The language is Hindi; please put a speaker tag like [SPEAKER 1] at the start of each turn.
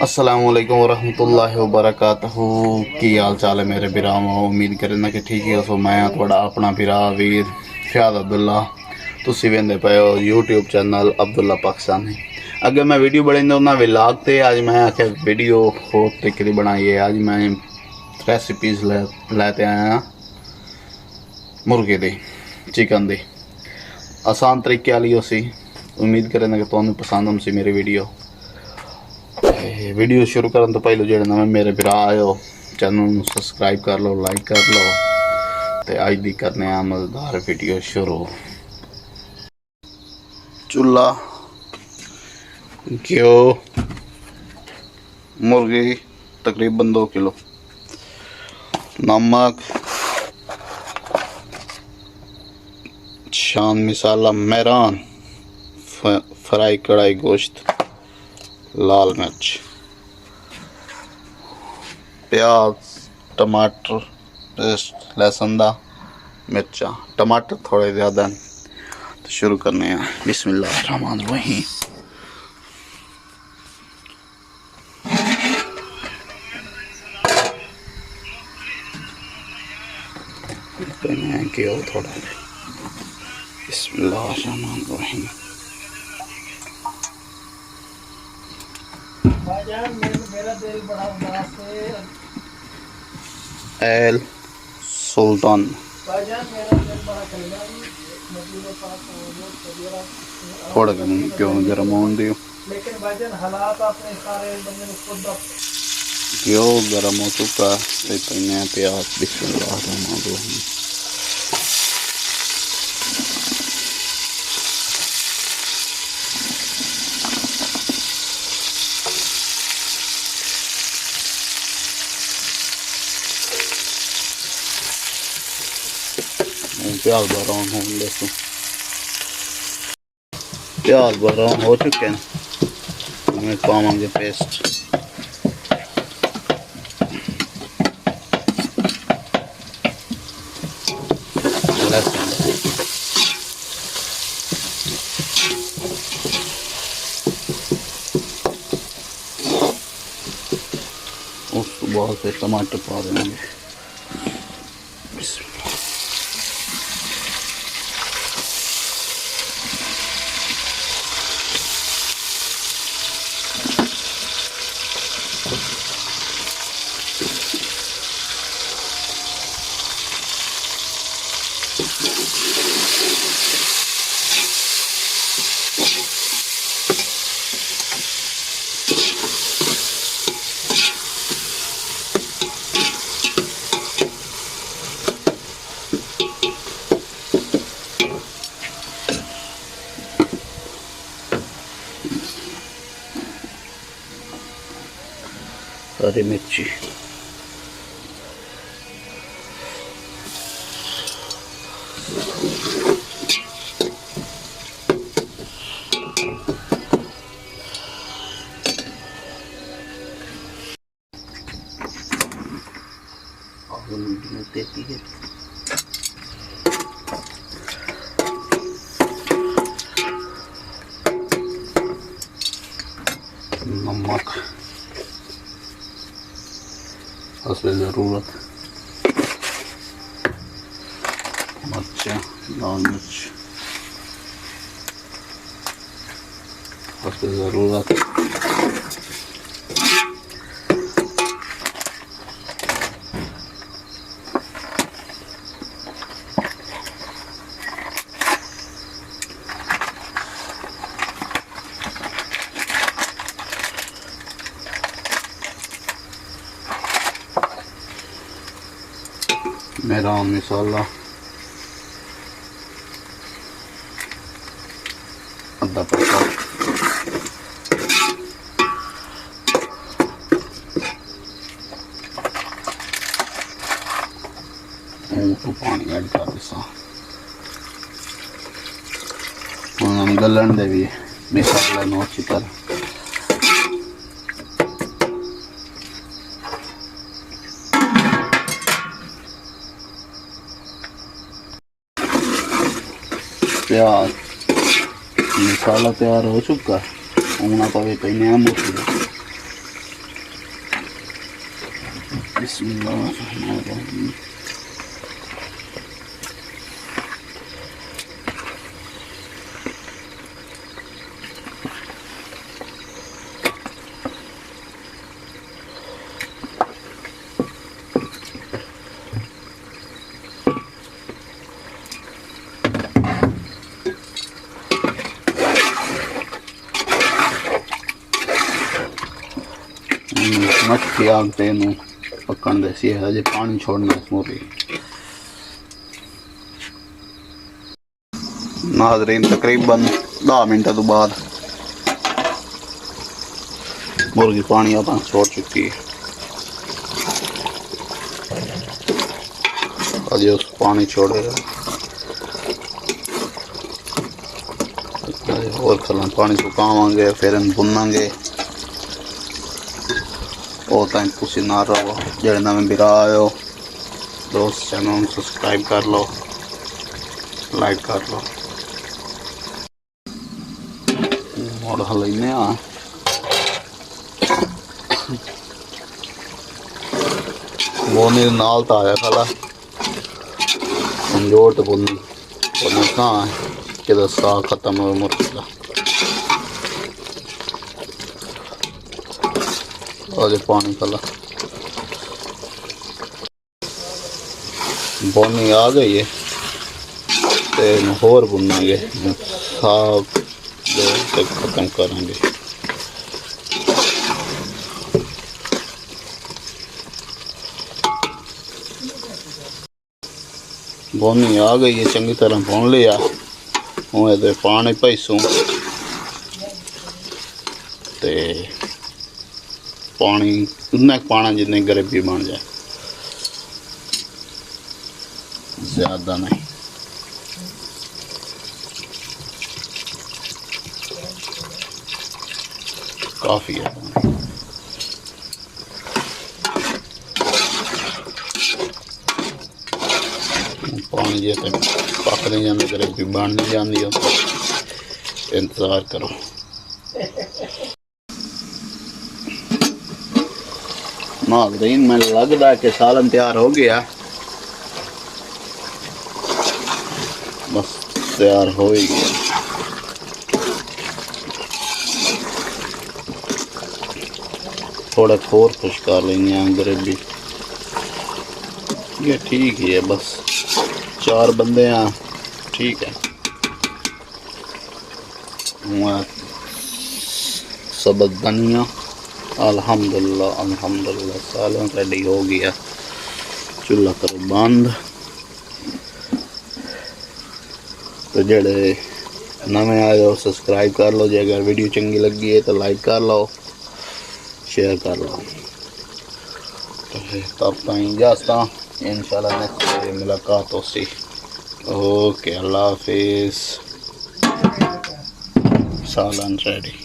[SPEAKER 1] अस्सलाम वालेकुम वरहमतुल्लाहि वबरकातुहू। की हाल चाल है मेरे बिरावो। उम्मीद करना कि ठीक है। सो मैं थोड़ा अपना बिरा वीर फयाद अब्दुल्ला। तुसी वेंदे पे हो यूट्यूब चैनल अब्दुल्ला पाकिस्तानी। अगर मैं वीडियो बनाई ना विलाग ते आज मैं आखे वीडियो हो तरीके की बनाई है। आज मैं रेसिपीज लैते आया मुर्गे दी चिकन दी आसान तरीके वाली उसी। उम्मीद करना कि तुम्हें पसंद होनी मेरी वीडियो शुरू करने तो पहले जो नवे मेरे भरा आयो चैनल सबसक्राइब कर लो, लाइक कर लो। तो अज की करने मज़ेदार वीडियो शुरू। चूल्हा, घ्यो, मुर्गी तकरीबन 2 किलो, नमक, शान मसाला, मेहरान, फ्राई कढ़ाई गोश्त, लाल मिर्च, प्याज, टमाटर पेस्ट, लहसुन दा, मिर्चा, टमाटर थोड़े ज़्यादा। तो शुरू करने हैं। बिस्मिल्लाहिर्रहमानिर्रहीम। घ्यो थोड़ा। बिस्मिल्लाहिर्रहमानिर्रहीम।
[SPEAKER 2] मेरा दिल बड़ा उदास है।
[SPEAKER 1] एल सुल्तान।
[SPEAKER 2] भाईजान मेरा दिल बड़ा कल्याणी मदीने पाक बहुत कबीरा
[SPEAKER 1] थोड़ा क्यों गर्म होने दियो।
[SPEAKER 2] लेकिन भाईजान हालात अपने सारे बंदे ने खुद
[SPEAKER 1] घ्यो गर्म हो चुका है। प्याज। बिस्मिल्लाहिर्रहमानिर्रहीम। प्याज ब्राउन होने देते। प्याज ब्राउन हो चुके हैं। हमें पावांगे पेस्ट। लहसुन, उसके बाद से टमाटर पा देंगे। हरी मिर्ची, देती है। नमक हस्बे ज़रूरत, मिर्चा, लाल मिर्च हस्बे ज़रूरत, मेहरान मसाला आधा पत्ता, तो पानी ऐड कर दिसा। हम गलन दे भी मसाला नो अच्छी तरह। प्याज मसाला तैयार हो चुका है। हूँ आप पे नया मुर्गी बिस्मिल्लाहिर्रहमानिर्रहीम। मच्छी आग पे नू पकन देसी है, अजे पानी छोड़ना इसमें भी। नाज़रीन तकरीबन 10 मिनट तो बाद मुर्गी पानी अपना छोड़ चुकी है। अजे उस पानी छोड़ेगा और खला पानी सुकावांगे फिर भुनांगे। और टाइम तुसी ना रहो जेड़े नवे बिरा आए हो दोस्त चैनल सब्सक्राइब कर लो, लाइक कर लो। और हलने बोनी नाल तो आया खाला कमजोर तो बोनी कहाँ कि साग खत्म हो मुर्गी का। और पानी खाला बोनी आ गई है तो होर भुनेंगे साग तक खत्म करेंगे। बोनी आ गई है चंगी तरह भून लिया हूँ ये पानी पैसू ते पानी उन्ना पाना जितने ग्रेवी बन जाए, ज़्यादा नहीं। काफ़ी है पानी जैसे पक नहीं जाने ग्रेवी बन नहीं जाती हो इंतज़ार करो। नाज़रीन मैं लगता है कि सालन तैयार हो गया, बस तैयार हो ही गया। थोड़ा और खुश कर लेंगे ग्रेवी, ये ठीक ही है। बस 4 बंदे हैं, ठीक है। सब धनिया अल्हम्दुलिल्लाह अल्हम्दुलिल्लाह सालन रेडी हो गया। चूल्हा करो बंद। तो जेड़े नवे आए हो सब्सक्राइब कर लो, जो अगर वीडियो चंगी लगी है तो लाइक कर लो, शेयर कर लो। तो तब तक इजाज़त, इंशाल्लाह नेक्स्ट मुलाकात होगी। ओके अल्लाह हाफिज़। सालन रेडी।